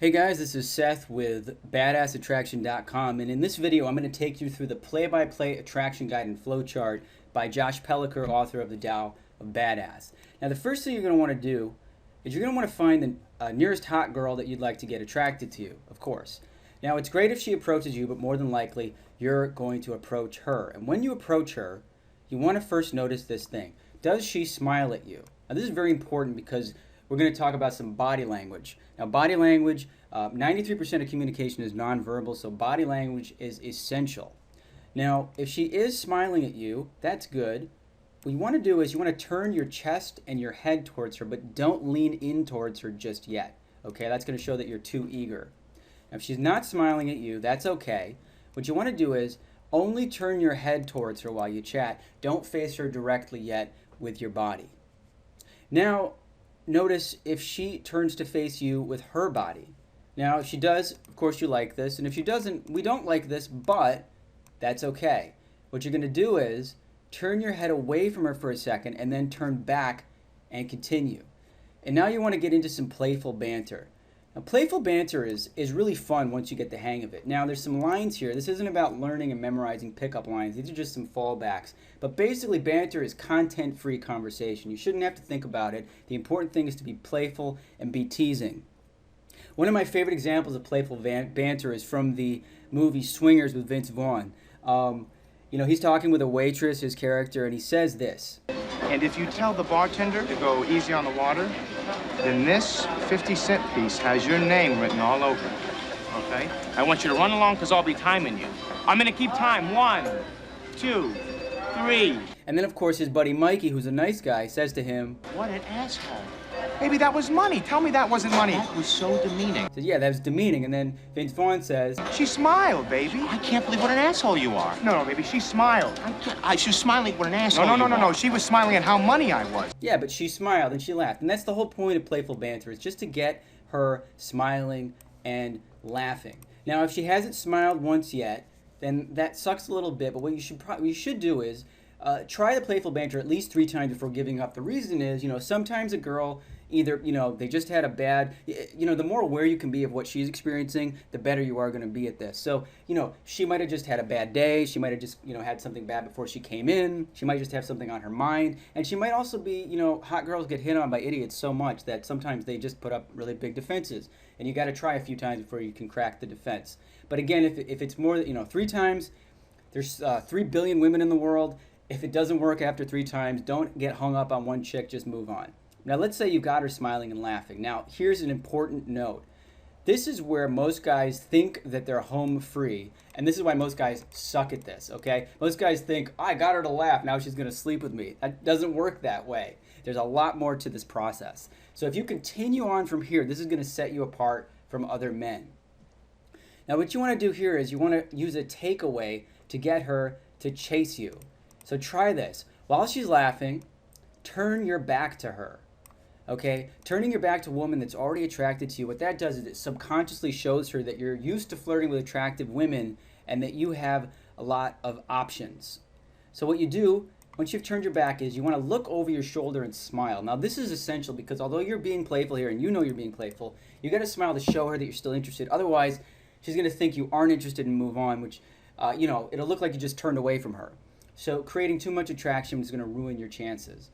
Hey guys, this is Seth with BadassAttraction.com, and in this video I'm going to take you through the play-by-play attraction guide and flowchart by Josh Pellicer, author of The Tao of Badass. Now the first thing you're going to want to do is you're going to want to find the nearest hot girl that you'd like to get attracted to you, of course. Now it's great if she approaches you, but more than likely you're going to approach her. And when you approach her, you want to first notice this thing. Does she smile at you? Now this is very important because we're going to talk about some body language. Now, body language, 93% of communication is nonverbal, so body language is essential. Now, if she is smiling at you, that's good. What you want to do is you want to turn your chest and your head towards her, but don't lean in towards her just yet. Okay, that's going to show that you're too eager. Now, if she's not smiling at you, that's okay. What you want to do is only turn your head towards her while you chat. Don't face her directly yet with your body. Now, notice if she turns to face you with her body. Now, if she does, of course you like this, and if she doesn't, we don't like this, but that's okay. What you're going to do is turn your head away from her for a second and then turn back and continue. And now you want to get into some playful banter. Now, playful banter is really fun once you get the hang of it. Now, there's some lines here. This isn't about learning and memorizing pickup lines. These are just some fallbacks. But basically, banter is content-free conversation. You shouldn't have to think about it. The important thing is to be playful and be teasing. One of my favorite examples of playful banter is from the movie Swingers with Vince Vaughn. He's talking with a waitress, his character, and he says this. And if you tell the bartender to go easy on the water, then this 50-cent piece has your name written all over it, okay? I want you to run along because I'll be timing you. I'm going to keep time. 1, 2, 3. And then, of course, his buddy Mikey, who's a nice guy, says to him, What an asshole. Baby, that was money. Tell me that wasn't money. That was so demeaning. Says, yeah, that was demeaning. And then Vince Vaughn says, She smiled, baby. I can't believe what an asshole you are. No, baby, she smiled. She was smiling at what an asshole No. She was smiling at how money I was. yeah, but she smiled and she laughed. And that's the whole point of playful banter, is just to get her smiling and laughing. Now, if she hasn't smiled once yet, then that sucks a little bit. But what you should do is try the playful banter at least 3 times before giving up. The reason is, sometimes a girl either, they just had a bad, the more aware you can be of what she's experiencing, the better you are going to be at this. So, she might have just had a bad day. She might have just, had something bad before she came in. She might just have something on her mind. And she might also be, hot girls get hit on by idiots so much that sometimes they just put up really big defenses. And you got to try a few times before you can crack the defense. But again, if it's more, 3 times, there's 3 billion women in the world. If it doesn't work after 3 times, don't get hung up on one chick, just move on. Now, let's say you got her smiling and laughing. Now, here's an important note. This is where most guys think that they're home free, and this is why most guys suck at this, okay? Most guys think, I got her to laugh, now she's going to sleep with me. That doesn't work that way. There's a lot more to this process. So if you continue on from here, this is going to set you apart from other men. Now, what you want to do here is you want to use a takeaway to get her to chase you. So try this. While she's laughing, turn your back to her. Okay, turning your back to a woman that's already attracted to you, what that does is it subconsciously shows her that you're used to flirting with attractive women and that you have a lot of options. So what you do, once you've turned your back, is you want to look over your shoulder and smile. Now this is essential because although you're being playful here and you know you're being playful, you got to smile to show her that you're still interested. Otherwise, she's going to think you aren't interested and move on, which, it'll look like you just turned away from her. So creating too much attraction is going to ruin your chances.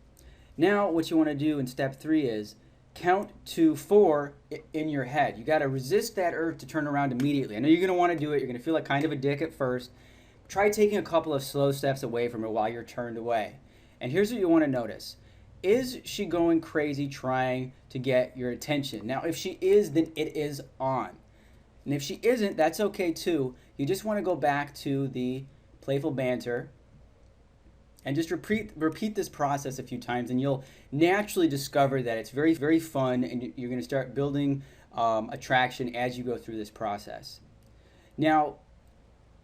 Now, what you want to do in step 3 is count to 4 in your head. You got to resist that urge to turn around immediately. I know you're going to want to do it. You're going to feel like kind of a dick at first. Try taking a couple of slow steps away from her while you're turned away. And here's what you want to notice. Is she going crazy trying to get your attention? Now, if she is, then it is on. And if she isn't, that's okay too. You just want to go back to the playful banter and just repeat this process a few times, and you'll naturally discover that it's very, very fun, and you're going to start building attraction as you go through this process. Now,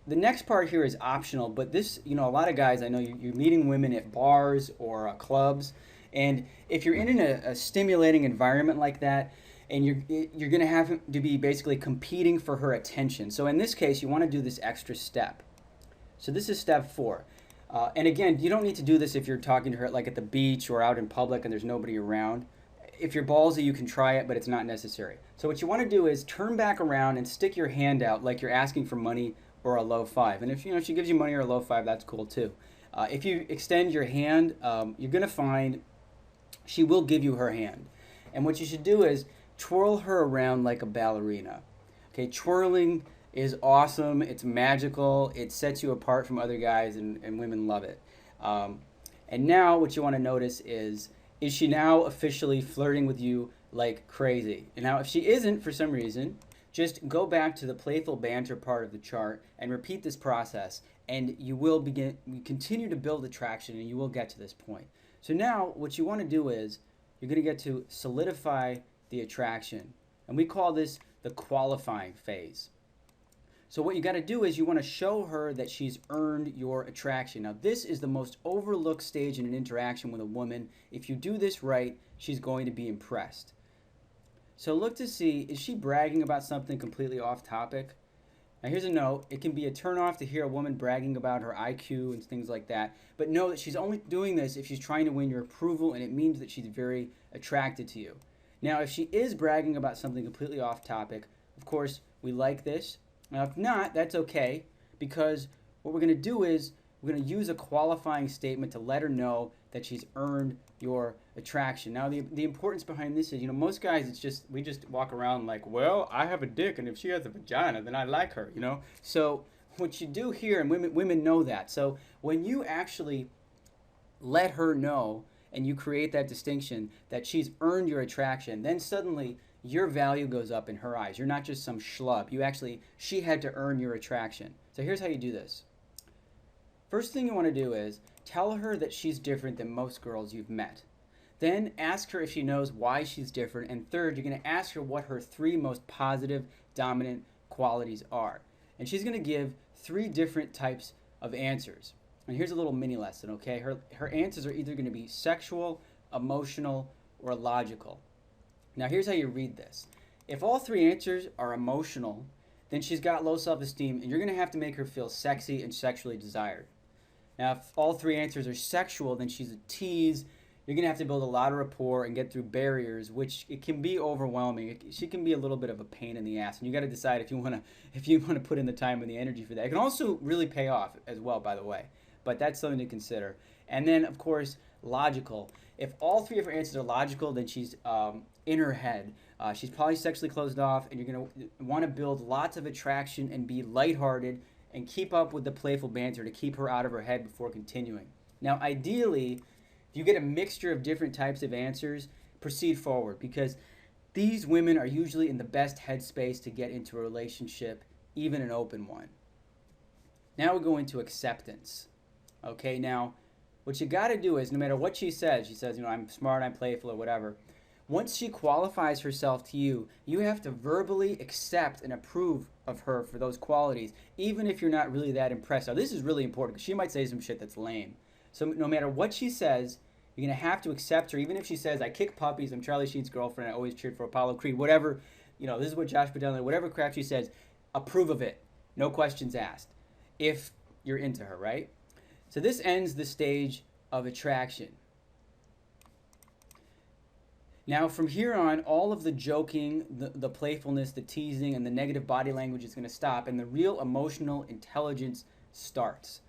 the next part here is optional, but this, a lot of guys, I know you're meeting women at bars or clubs, and if you're in a stimulating environment like that, and you're going to have to be basically competing for her attention. So in this case, you want to do this extra step. So this is step 4. And again, you don't need to do this if you're talking to her like at the beach or out in public and there's nobody around. If you're ballsy, you can try it, but it's not necessary. So what you want to do is turn back around and stick your hand out like you're asking for money or a low five. And if she gives you money or a low five, that's cool too. If you extend your hand, you're gonna find she will give you her hand. And what you should do is twirl her around like a ballerina. Okay, twirling is awesome. It's magical. It sets you apart from other guys, and women love it. And now what you want to notice is she now officially flirting with you like crazy? And now if she isn't for some reason, just go back to the playful banter part of the chart and repeat this process, and you will continue to build attraction, and you will get to this point. So now what you want to do is you're going to get to solidify the attraction, and we call this the qualifying phase. So what you got to do is you want to show her that she's earned your attraction. Now this is the most overlooked stage in an interaction with a woman. If you do this right, she's going to be impressed. So look to see, is she bragging about something completely off topic? Now here's a note. It can be a turnoff to hear a woman bragging about her IQ and things like that. But know that she's only doing this if she's trying to win your approval, and it means that she's very attracted to you. Now if she is bragging about something completely off topic, of course, we like this. Now if not, that's okay, because what we're going to do is we're going to use a qualifying statement to let her know that she's earned your attraction. Now the importance behind this is, most guys, we just walk around like, well, I have a dick, and if she has a vagina, then I like her, So what you do here, and women know that. So when you actually let her know and you create that distinction that she's earned your attraction, then suddenly your value goes up in her eyes. You're not just some schlub. She had to earn your attraction. So here's how you do this. First thing you want to do is tell her that she's different than most girls you've met. Then ask her if she knows why she's different. And third, you're going to ask her what her 3 most positive, dominant qualities are. And she's going to give 3 different types of answers. And here's a little mini lesson, okay? Her answers are either going to be sexual, emotional, or logical. Now here's how you read this. If all 3 answers are emotional, then she's got low self-esteem, and you're going to have to make her feel sexy and sexually desired. Now if all 3 answers are sexual, then she's a tease. You're going to have to build a lot of rapport and get through barriers, which it can be overwhelming. She can be a little bit of a pain in the ass, and you got to decide if you want to put in the time and the energy for that. It can also really pay off as well, by the way, but that's something to consider. And then of course, logical. If all 3 of her answers are logical, then she's in her head. She's probably sexually closed off, and you're going to want to build lots of attraction and be lighthearted and keep up with the playful banter to keep her out of her head before continuing. Now, ideally, if you get a mixture of different types of answers, proceed forward, because these women are usually in the best headspace to get into a relationship, even an open one. Now we go into acceptance. Okay, now what you got to do is, no matter what she says, I'm smart, I'm playful, or whatever, once she qualifies herself to you, you have to verbally accept and approve of her for those qualities, even if you're not really that impressed. Now, this is really important, because she might say some shit that's lame. So no matter what she says, you're going to have to accept her, even if she says, I kick puppies, I'm Charlie Sheen's girlfriend, I always cheered for Apollo Creed, whatever, this is what Josh Padella, whatever crap she says, approve of it. No questions asked, if you're into her, right? So this ends the stage of attraction. Now from here on, all of the joking, the playfulness, the teasing, and the negative body language is going to stop, and the real emotional intelligence starts.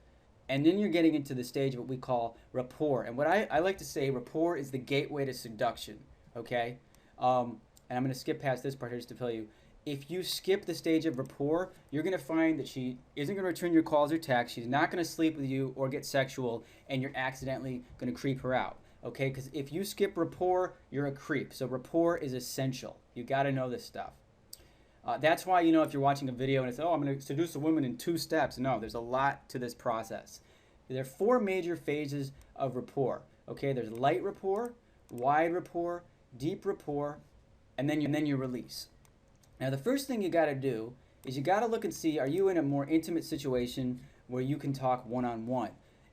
And then you're getting into the stage of what we call rapport. And what I like to say, rapport is the gateway to seduction, okay? And I'm going to skip past this part here just to tell you, if you skip the stage of rapport, you're going to find that she isn't going to return your calls or texts, she's not going to sleep with you or get sexual, and you're accidentally going to creep her out. Okay, because if you skip rapport, you're a creep. So rapport is essential. You got to know this stuff. That's why, if you're watching a video and it's, I'm going to seduce a woman in 2 steps. No, there's a lot to this process. There are 4 major phases of rapport. Okay, there's light rapport, wide rapport, deep rapport, and then you release. Now, the first thing you got to do is you got to look and see, are you in a more intimate situation where you can talk one-on-one?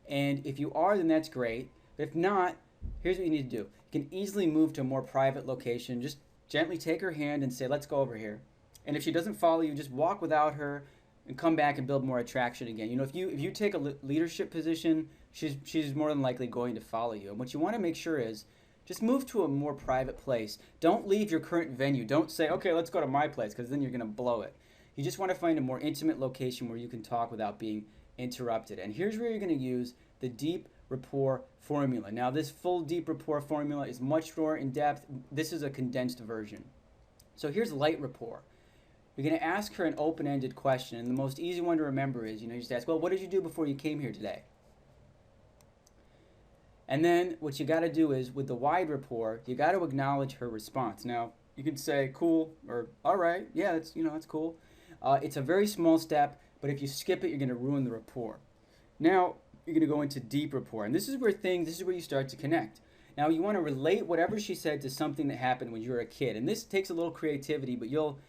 And if you are, then that's great. But if not, here's what you need to do. You can easily move to a more private location. Just gently take her hand and say, let's go over here. And if she doesn't follow you, just walk without her and come back and build more attraction again. If you take a leadership position, she's more than likely going to follow you. And what you want to make sure is Just move to a more private place. Don't leave your current venue. Don't say, okay, let's go to my place, because then you're going to blow it. You just want to find a more intimate location where you can talk without being interrupted. And here's where you're going to use the deep rapport formula. Now, this full deep rapport formula is much more in depth. This is a condensed version. So here's light rapport. You're going to ask her an open-ended question, and the most easy one to remember is, you just ask, well, what did you do before you came here today? And then what you got to do is, with the wide rapport, you got to acknowledge her response. Now, you can say, cool, or all right, yeah, that's cool. It's a very small step, but if you skip it, you're going to ruin the rapport. Now, you're going to go into deep rapport, and this is where you start to connect. Now, you want to relate whatever she said to something that happened when you were a kid, and this takes a little creativity, but you'll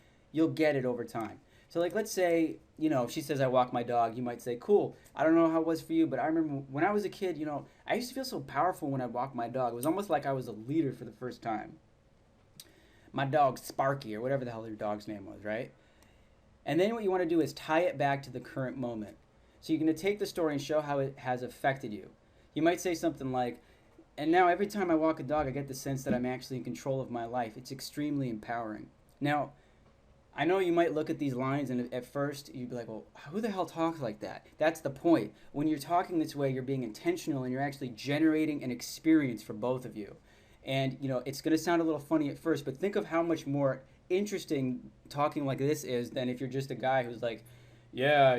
get it over time. So, like, let's say, if she says, I walk my dog, you might say, cool, I don't know how it was for you, but I remember when I was a kid, I used to feel so powerful when I walked my dog. It was almost like I was a leader for the first time. My dog, Sparky, or whatever the hell your dog's name was, right? And then what you want to do is tie it back to the current moment. So you're going to take the story and show how it has affected you. You might say something like, and now every time I walk a dog, I get the sense that I'm actually in control of my life. It's extremely empowering. Now, I know you might look at these lines and at first you'd be like, well, who the hell talks like that? That's the point. When you're talking this way, you're being intentional and you're actually generating an experience for both of you. And, it's going to sound a little funny at first, but think of how much more interesting talking like this is than if you're just a guy who's like, yeah,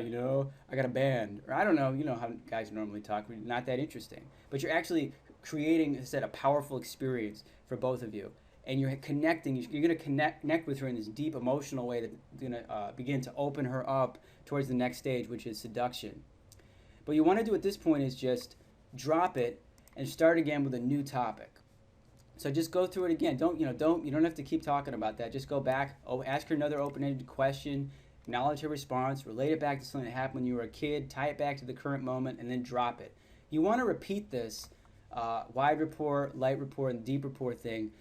I got a band. Or I don't know, how guys normally talk. Not that interesting. But you're actually creating, as I said, a powerful experience for both of you. And you're connecting, you're going to connect with her in this deep emotional way that's going to begin to open her up towards the next stage, which is seduction. What you want to do at this point is just drop it and start again with a new topic. So just go through it again. You don't have to keep talking about that. Just go back, ask her another open-ended question, acknowledge her response, relate it back to something that happened when you were a kid, tie it back to the current moment, and then drop it. You want to repeat this wide rapport, light rapport, and deep rapport thing.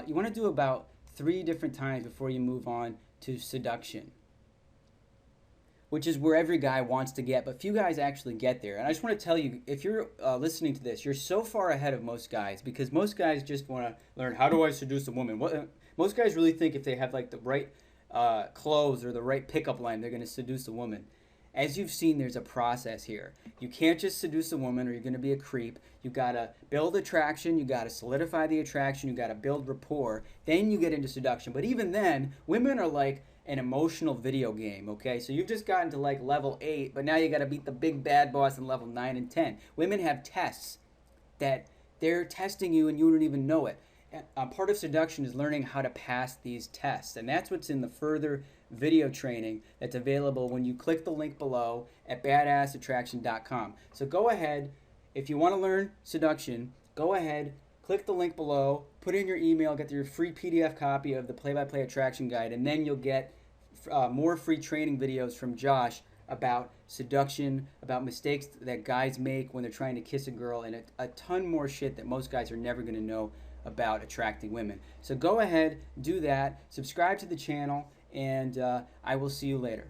You want to do about 3 different times before you move on to seduction, which is where every guy wants to get, but few guys actually get there. And I just want to tell you, if you're listening to this, you're so far ahead of most guys, because most guys just want to learn, how do I seduce a woman? Most guys really think if they have like the right clothes or the right pickup line, they're going to seduce a woman. As you've seen, there's a process here. You can't just seduce a woman or you're going to be a creep. You got to build attraction. You got to solidify the attraction. You got to build rapport. Then you get into seduction. But even then, women are like an emotional video game, okay? So you've just gotten to like level 8, but now you got to beat the big bad boss in level 9 and 10. Women have tests that they're testing you and you don't even know it. Part of seduction is learning how to pass these tests, and that's what's in the further video training that's available when you click the link below at badassattraction.com. So go ahead, if you want to learn seduction, go ahead, click the link below, put in your email, get your free PDF copy of the play-by-play attraction guide, and then you'll get more free training videos from Josh about seduction, about mistakes that guys make when they're trying to kiss a girl, and a ton more shit that most guys are never going to know about attracting women. So go ahead, do that, subscribe to the channel, and I will see you later.